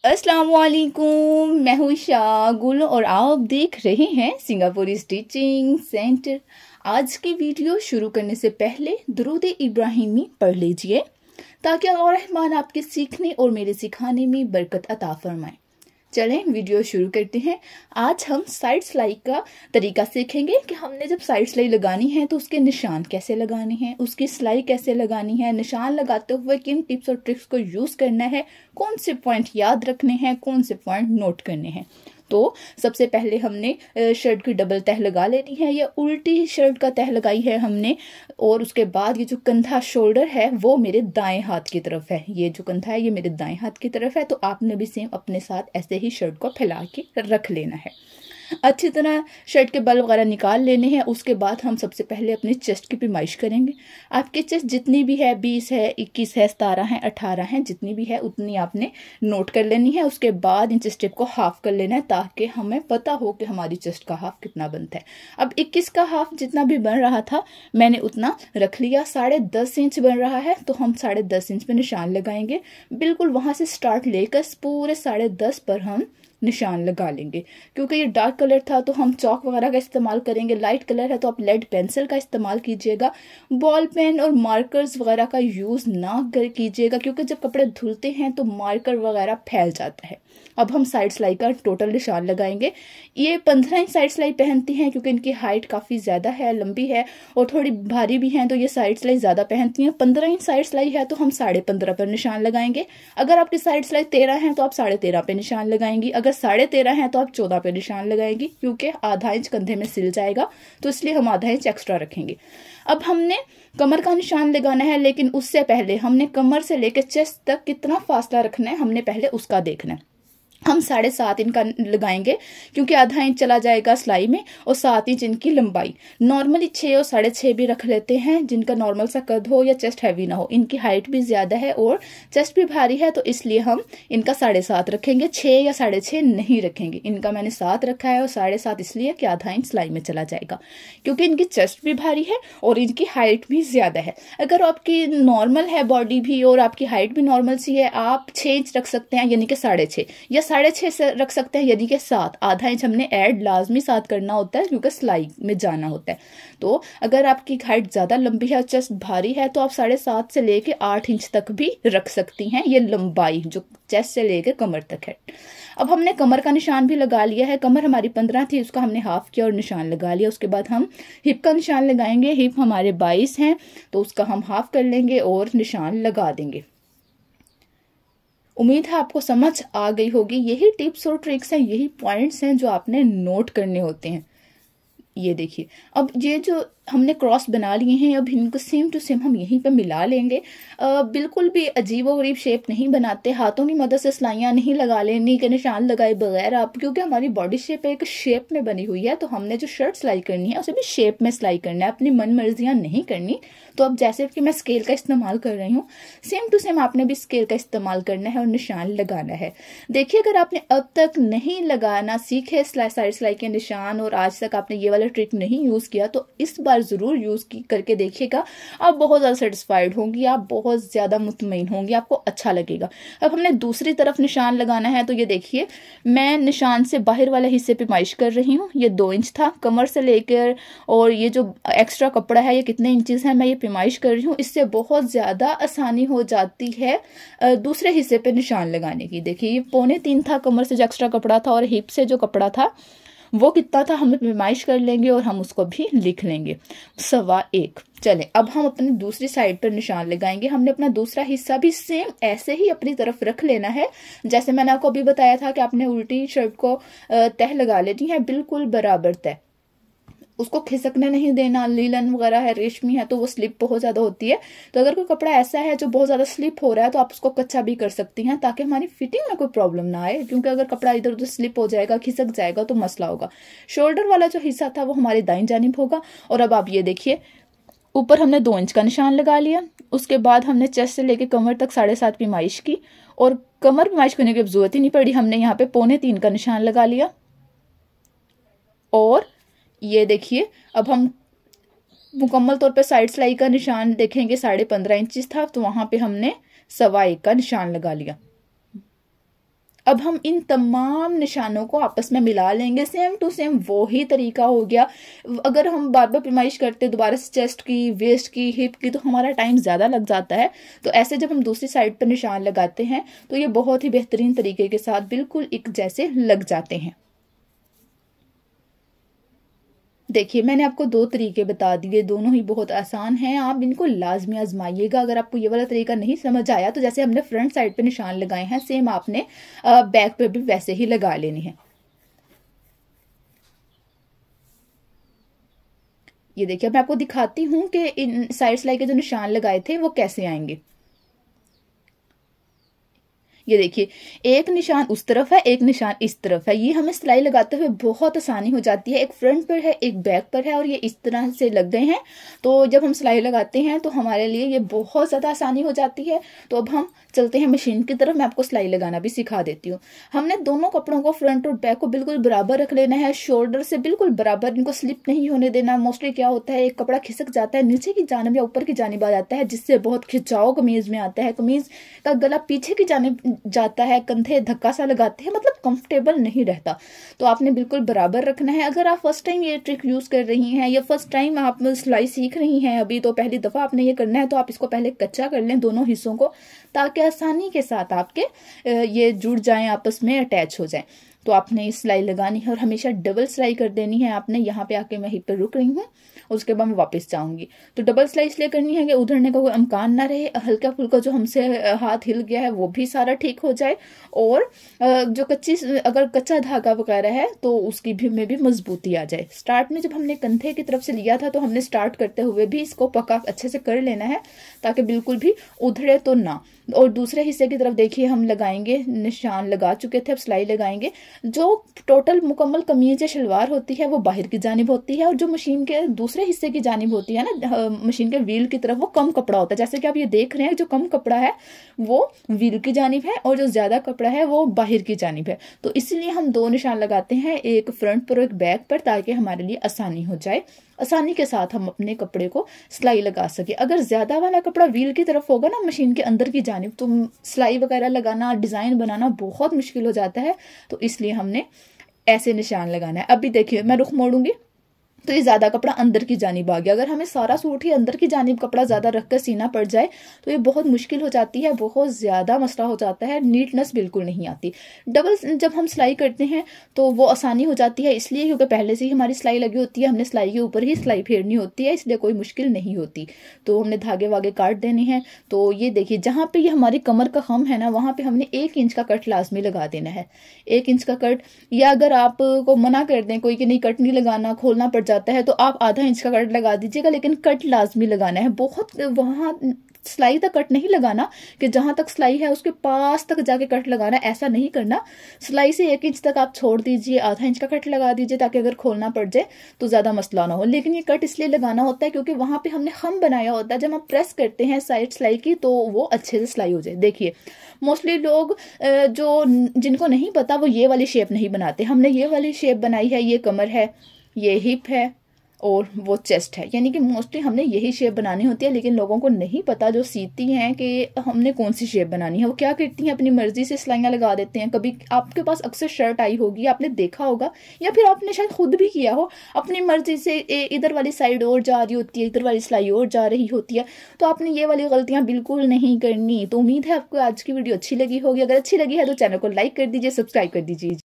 अस्सलाम वालेकुम, मैं हूँ शागुल और आप देख रहे हैं सिंगापुरी स्टिचिंग सेंटर। आज की वीडियो शुरू करने से पहले दुरूद इब्राहिमी पढ़ लीजिए ताकि अल्लाह रहमान आपके सीखने और मेरे सिखाने में बरकत अता फरमाए। चलें वीडियो शुरू करते हैं। आज हम साइड सिलाई का तरीका सीखेंगे कि हमने जब साइड सिलाई लगानी है तो उसके निशान कैसे लगाने हैं, उसकी सिलाई कैसे लगानी है, निशान लगाते हुए किन टिप्स और ट्रिक्स को यूज़ करना है, कौन से पॉइंट याद रखने हैं, कौन से पॉइंट नोट करने हैं। तो सबसे पहले हमने शर्ट की डबल तह लगा लेनी है या उल्टी शर्ट का तह लगाई है हमने, और उसके बाद ये जो कंधा शोल्डर है वो मेरे दाएं हाथ की तरफ है, ये जो कंधा है ये मेरे दाएं हाथ की तरफ है। तो आपने भी सेम अपने साथ ऐसे ही शर्ट को फैला के रख लेना है। अच्छी तरह शर्ट के बल वगैरह निकाल लेने हैं। उसके बाद हम सबसे पहले अपनी चेस्ट की पैमाइश करेंगे। आपकी चेस्ट जितनी भी है, 20 है, 21 है, 17 है, 18 है, जितनी भी है उतनी आपने नोट कर लेनी है। उसके बाद इंच स्टेप को हाफ कर लेना है ताकि हमें पता हो कि हमारी चेस्ट का हाफ कितना बनता है। अब 21 का हाफ जितना भी बन रहा था मैंने उतना रख लिया। 10.5 इंच बन रहा है तो हम 10.5 इंच पे निशान लगाएंगे। बिल्कुल वहां से स्टार्ट लेकर पूरे 10.5 पर हम निशान लगा लेंगे। क्योंकि ये डार्क कलर था तो हम चौक वगैरह का इस्तेमाल करेंगे, लाइट कलर है तो आप लेड पेंसिल का इस्तेमाल कीजिएगा। बॉल पेन और मार्कर्स वगैरह का यूज़ ना कीजिएगा क्योंकि जब कपड़े धुलते हैं तो मार्कर वगैरह फैल जाता है। अब हम साइड सिलाई का टोटल निशान लगाएंगे। ये 15 इंच साइड सिलाई पहनती हैं क्योंकि इनकी हाइट काफ़ी ज़्यादा है, लंबी है और थोड़ी भारी भी हैं, तो ये साइड सिलाई ज़्यादा पहनती हैं। 15 इंच साइड सिलाई है तो हम 15.5 पर निशान लगाएंगे। अगर आपकी साइड सिलाई 13 है तो आप 13.5 पे निशान लगाएंगी। अगर 13.5 है तो आप 14 पे निशान लगाएंगी क्योंकि आधा इंच कंधे में सिल जाएगा, तो इसलिए हम आधा इंच एक्स्ट्रा रखेंगे। अब हमने कमर का निशान लगाना है, लेकिन उससे पहले हमने कमर से लेकर चेस्ट तक कितना फासला रखना है हमने पहले उसका देखना है। हम 7.5 इंच का लगाएंगे क्योंकि आधा इंच चला जाएगा सिलाई में, और 7 इंच इनकी लंबाई। नॉर्मली 6 और 6.5 भी रख लेते हैं जिनका नॉर्मल सा कद हो या चेस्ट हैवी ना हो। इनकी हाइट भी ज्यादा है और चेस्ट भी भारी है तो इसलिए हम इनका 7.5 रखेंगे, 6 या 6.5 नहीं रखेंगे। इनका मैंने 7 रखा है और 7.5 इसलिए कि आधा इंच सिलाई में चला जाएगा क्योंकि इनकी चेस्ट भी भारी है और इनकी हाइट भी ज्यादा है। अगर आपकी नॉर्मल है बॉडी भी और आपकी हाइट भी नॉर्मल सी है, आप 6 इंच रख सकते हैं यानी कि 6.5, या 6.5 से रख सकते हैं यदि के 7। आधा इंच हमने ऐड लाजमी 7 करना होता है क्योंकि सिलाई में जाना होता है। तो अगर आपकी हाइट ज्यादा लंबी है और चेस्ट भारी है तो आप 7.5 से लेके 8 इंच तक भी रख सकती हैं। ये लंबाई जो चेस्ट से लेके कमर तक है। अब हमने कमर का निशान भी लगा लिया है। कमर हमारी 15 थी, उसका हमने हाफ किया और निशान लगा लिया। उसके बाद हम हिप का निशान लगाएंगे। हिप हमारे 22 हैं तो उसका हम हाफ कर लेंगे और निशान लगा देंगे। उम्मीद है आपको समझ आ गई होगी। यही टिप्स और ट्रिक्स हैं, यही पॉइंट्स हैं जो आपने नोट करने होते हैं। ये देखिए, अब ये जो हमने क्रॉस बना लिए हैं अब इनको सेम टू सेम हम यहीं पे मिला लेंगे। बिल्कुल भी अजीब और गरीब शेप नहीं बनाते। हाथों की मदद से सिलाइयाँ नहीं लगा लेनी कि निशान लगाए बगैर आप, क्योंकि हमारी बॉडी शेप एक शेप में बनी हुई है। तो हमने जो शर्ट सिलाई करनी है उसे भी शेप में सिलाई करना है, अपनी मन मर्जियाँ नहीं करनी। तो अब जैसे कि मैं स्केल का इस्तेमाल कर रही हूँ, सेम टू सेम आपने भी स्केल का इस्तेमाल करना है और निशान लगाना है। देखिए, अगर आपने अब तक नहीं लगाना सीखे साइड सिलाई के निशान और आज तक आपने ये वाला ट्रिक नहीं यूज किया तो इस बार जरूर यूज करके देखिएगा। आप बहुत ज्यादा सेटिस्फाइड होंगी, आप बहुत ज्यादा मुतमईन होंगी, आपको अच्छा लगेगा। अब हमने दूसरी तरफ निशान लगाना है। तो ये देखिए, मैं निशान से बाहर वाले हिस्से पे पैमाइश कर रही हूँ। ये 2 इंच था कमर से लेकर, और ये जो एक्स्ट्रा कपड़ा है ये कितने इंचेस है मैं ये पैमाइश कर रही हूँ। इससे बहुत ज्यादा आसानी हो जाती है दूसरे हिस्से पे निशान लगाने की। देखिए, ये 2.25 था कमर से जो एक्स्ट्रा कपड़ा था, और हिप से जो कपड़ा था वो कितना था हम पैमाइश कर लेंगे और हम उसको भी लिख लेंगे, 1.25। चले, अब हम अपनी दूसरी साइड पर निशान लगाएंगे। हमने अपना दूसरा हिस्सा भी सेम ऐसे ही अपनी तरफ रख लेना है जैसे मैंने आपको अभी बताया था कि आपने उल्टी शर्ट को तह लगा लेनी है, बिल्कुल बराबर तह। उसको खिसकने नहीं देना। लीलन वगैरह है, रेशमी है तो वो स्लिप बहुत ज्यादा होती है। तो अगर कोई कपड़ा ऐसा है जो बहुत ज्यादा स्लिप हो रहा है तो आप उसको कच्चा भी कर सकती हैं ताकि हमारी फिटिंग में कोई प्रॉब्लम ना आए, क्योंकि अगर कपड़ा इधर उधर स्लिप हो जाएगा, खिसक जाएगा तो मसला होगा। शोल्डर वाला जो हिस्सा था वो हमारी दाईं जानिब होगा। और अब आप ये देखिए, ऊपर हमने 2 इंच का निशान लगा लिया। उसके बाद हमने चेस्ट से लेकर कमर तक 7.5 पैमाइश की, और कमर पैमाइश करने की जरूरत ही नहीं पड़ी। हमने यहाँ पे 2.25 का निशान लगा लिया। और ये देखिए, अब हम मुकम्मल तौर पे साइड सिलाई का निशान देखेंगे। 15.5 इंच था तो वहां पे हमने 1.25 का निशान लगा लिया। अब हम इन तमाम निशानों को आपस में मिला लेंगे, सेम टू सेम वो ही तरीका हो गया। अगर हम बार बार पैमाइश करते दोबारा से चेस्ट की, वेस्ट की, हिप की, तो हमारा टाइम ज़्यादा लग जाता है। तो ऐसे जब हम दूसरी साइड पर निशान लगाते हैं तो ये बहुत ही बेहतरीन तरीके के साथ बिल्कुल एक जैसे लग जाते हैं। देखिए मैंने आपको 2 तरीके बता दिए, दोनों ही बहुत आसान हैं, आप इनको लाजमी आजमाइएगा। अगर आपको ये वाला तरीका नहीं समझ आया तो जैसे हमने फ्रंट साइड पे निशान लगाए हैं, सेम आपने बैक पे भी वैसे ही लगा लेने हैं। ये देखिए मैं आपको दिखाती हूँ कि इन साइड सिलाई के जो निशान लगाए थे वो कैसे आएंगे। ये देखिए एक निशान उस तरफ है, एक निशान इस तरफ है। ये हमें सिलाई लगाते हुए बहुत आसानी हो जाती है। एक फ्रंट पर है, एक बैक पर है और ये इस तरह से लग गए हैं। तो जब हम सिलाई लगाते हैं तो हमारे लिए ये बहुत ज़्यादा आसानी हो जाती है। तो अब हम चलते हैं मशीन की तरफ, मैं आपको सिलाई लगाना भी सिखा देती हूँ। हमने दोनों कपड़ों को, फ्रंट और बैक को बिल्कुल बराबर रख लेना है, शोल्डर से बिल्कुल बराबर, इनको स्लिप नहीं होने देना। मोस्टली क्या होता है, एक कपड़ा खिसक जाता है, नीचे की जानिब या ऊपर की जानिब आ जाता है, जिससे बहुत खिंचाव कमीज में आता है, कमीज का गला पीछे की जानिब जाता है, कंधे धक्का सा लगाते हैं, मतलब कंफर्टेबल नहीं रहता। तो आपने बिल्कुल बराबर रखना है। अगर आप फर्स्ट टाइम ये ट्रिक यूज कर रही हैं या फर्स्ट टाइम आप सिलाई सीख रही हैं अभी, तो पहली दफा आपने ये करना है, तो आप इसको पहले कच्चा कर लें दोनों हिस्सों को, ताकि आसानी के साथ आपके ये जुड़ जाएं, आपस में अटैच हो जाएं। तो आपने सिलाई लगानी है और हमेशा डबल सिलाई कर देनी है। आपने यहाँ पे आके मैं यहीं पर रुक रही हूँ और उसके बाद मैं वापस जाऊंगी। तो डबल सिलाई इसलिए करनी है कि उधरने का कोई इम्कान ना रहे, हल्का फुल्का जो हमसे हाथ हिल गया है वो भी सारा ठीक हो जाए, और जो अगर कच्चा धागा वगैरह है तो उसकी भी में भी मजबूती आ जाए। स्टार्ट में जब हमने कंधे की तरफ से लिया था तो हमने स्टार्ट करते हुए भी इसको पक्का अच्छे से कर लेना है, ताकि बिल्कुल भी उधड़े तो ना। और दूसरे हिस्से की तरफ देखिए हम लगाएंगे, निशान लगा चुके थे, अब सिलाई लगाएंगे। जो टोटल मुकम्मल कमीज या शलवार होती है वो बाहर की जानिब होती है, और जो मशीन के दूसरे हिस्से की जानिब होती है ना, मशीन के व्हील की तरफ, वो कम कपड़ा होता है। जैसे कि आप ये देख रहे हैं, जो कम कपड़ा है वो व्हील की जानिब है और जो ज्यादा कपड़ा है वो बाहर की जानिब है। तो इसलिए हम 2 निशान लगाते हैं, एक फ्रंट पर और एक बैक पर, ताकि हमारे लिए आसानी हो जाए, आसानी के साथ हम अपने कपड़े को सिलाई लगा सके। अगर ज्यादा वाला कपड़ा व्हील की तरफ होगा ना, मशीन के अंदर की जानिब, तो सिलाई वगैरह लगाना, डिजाइन बनाना बहुत मुश्किल हो जाता है। तो इसलिए हमने ऐसे निशान लगाना है। अभी देखिए मैं रुख मोड़ूंगी तो ये ज्यादा कपड़ा अंदर की जानिब आ गया। अगर हमें सारा सूट ही अंदर की जानिब कपड़ा ज्यादा रखकर सीना पड़ जाए तो ये बहुत मुश्किल हो जाती है, बहुत ज्यादा मसला हो जाता है, नीटनेस बिल्कुल नहीं आती। डबल जब हम सिलाई करते हैं तो वो आसानी हो जाती है, इसलिए क्योंकि पहले से ही हमारी सिलाई लगी होती है, हमने सिलाई के ऊपर ही सिलाई फेरनी होती है, इसलिए कोई मुश्किल नहीं होती। तो हमने धागे वागे काट देने हैं। तो ये देखिए जहाँ पे ये हमारी कमर का खम है ना, वहां पे हमने 1 इंच का कट लाजमी लगा देना है। 1 इंच का कट, या अगर आपको मना कर दें कोई कि नहीं कट नहीं लगाना, खोलना पड़ जाता है, तो आप आधा इंच का कट लगा दीजिएगा, लेकिन कट लाजमी लगाना है। बहुत वहां सिलाई तक कट नहीं लगाना कि जहां तक सिलाई है उसके पास तक जाके कट लगाना, ऐसा नहीं करना। सिलाई से 1 इंच तक आप छोड़ दीजिए, आधा इंच का कट लगा दीजिए, ताकि अगर खोलना पड़ जाए तो ज्यादा मसला ना हो। लेकिन ये कट इसलिए लगाना होता है क्योंकि वहां पे हमने खम बनाया होता है, जब हम प्रेस करते हैं साइड सिलाई की तो वो अच्छे से सिलाई हो जाए। देखिए मोस्टली लोग जो जिनको नहीं पता वो ये वाली शेप नहीं बनाते, हमने ये वाली शेप बनाई है। ये कमर है, ये हिप है और वो चेस्ट है, यानी कि मोस्टली हमने यही शेप बनानी होती है। लेकिन लोगों को नहीं पता जो सीती हैं कि हमने कौन सी शेप बनानी है। वो क्या करती हैं, अपनी मर्जी से सिलाइयाँ लगा देते हैं। कभी आपके पास अक्सर शर्ट आई होगी, आपने देखा होगा, या फिर आपने शायद खुद भी किया हो, अपनी मर्जी से इधर वाली साइड और जा रही होती है, इधर वाली सिलाई और जा रही होती है। तो आपने ये वाली गलतियां बिल्कुल नहीं करनी। तो उम्मीद है आपको आज की वीडियो अच्छी लगी होगी। अगर अच्छी लगी है तो चैनल को लाइक कर दीजिए, सब्सक्राइब कर दीजिए।